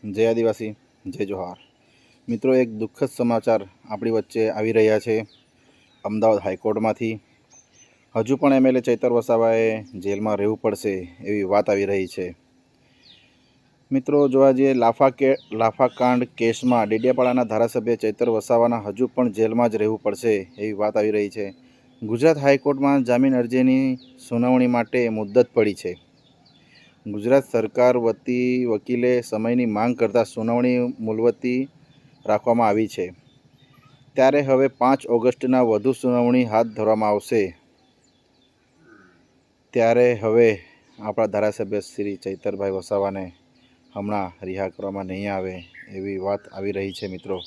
જય આદિવાસી, જય જોહાર। મિત્રો, એક દુઃખદ સમાચાર આપણી વચ્ચે આવી રહ્યા છે અમદાવાદ હાઈકોર્ટમાંથી। હજુ પણ એમએલએ ચૈતર વસાવાએ જેલમાં રહેવું પડશે એવી વાત આવી રહી છે। મિત્રો, જોવા જઈએ લાફાકાંડ કેસમાં ડેડિયાપાડાના ધારાસભ્ય ચૈતર વસાવાના હજુ પણ જેલમાં જ રહેવું પડશે એવી વાત આવી રહી છે। ગુજરાત હાઈકોર્ટમાં જામીન અરજીની સુનાવણી માટે મુદ્દત પડી છે। ગુજરાત સરકાર વતી વકીલે સમયની માંગ કરતાં સુનાવણી મુલતવી રાખવામાં આવી છે। ત્યારે હવે 5 ઓગસ્ટના વધુ સુનાવણી હાથ ધરવામાં આવશે। ત્યારે હવે આપણા ધારાસભ્ય શ્રી ચૈતરભાઈ વસાવાને હમણાં રિહા કરવામાં નહીં આવે એવી વાત આવી રહી છે। મિત્રો,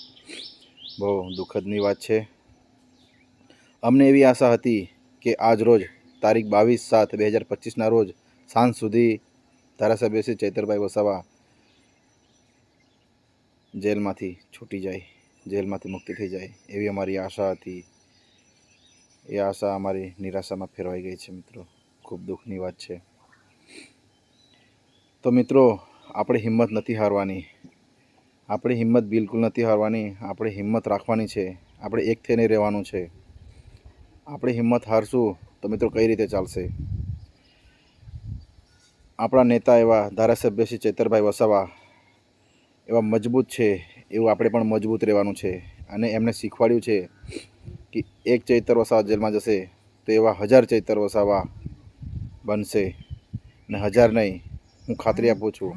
બહુ દુઃખદની વાત છે। અમને એવી આશા હતી કે આજ રોજ તારીખ 22/7/2025ના રોજ સાંજ સુધી ધારાસભ્ય શ્રી ચૈતરભાઈ વસાવા જેલમાંથી છૂટી જાય, જેલમાંથી મુક્તિ થઈ જાય એવી અમારી આશા હતી। એ આશા અમારી નિરાશામાં ફેરવાઈ ગઈ છે। મિત્રો, ખૂબ દુઃખની વાત છે। તો મિત્રો, આપણે હિંમત નથી હારવાની, આપણી હિંમત બિલકુલ નથી હારવાની। આપણે હિંમત રાખવાની છે, આપણે એક થઈને રહેવાનું છે। આપણે હિંમત હારશું તો મિત્રો કઈ રીતે ચાલશે? આપણા નેતા એવા ધારાસભ્ય શ્રી ચૈતરભાઈ વસાવા એવા મજબૂત છે, એવું આપણે પણ મજબૂત રહેવાનું છે। અને એમને શીખવાડ્યું છે કે એક ચૈતર વસાવા જેલમાં જશે તો એવા 1000 ચૈતર વસાવા બનશે, ને 1000 નહીં, હું ખાતરી આપું છું,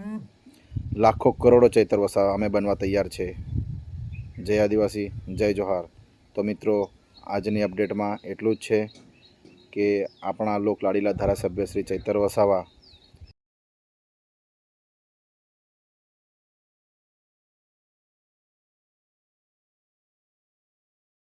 લાખો કરોડો ચૈતર વસાવા અમે બનવા તૈયાર છે। જય આદિવાસી, જય જોહાર। તો મિત્રો, આજની અપડેટમાં એટલું જ છે કે આપણા લોકલાડીલા ધારાસભ્ય શ્રી ચૈતર વસાવા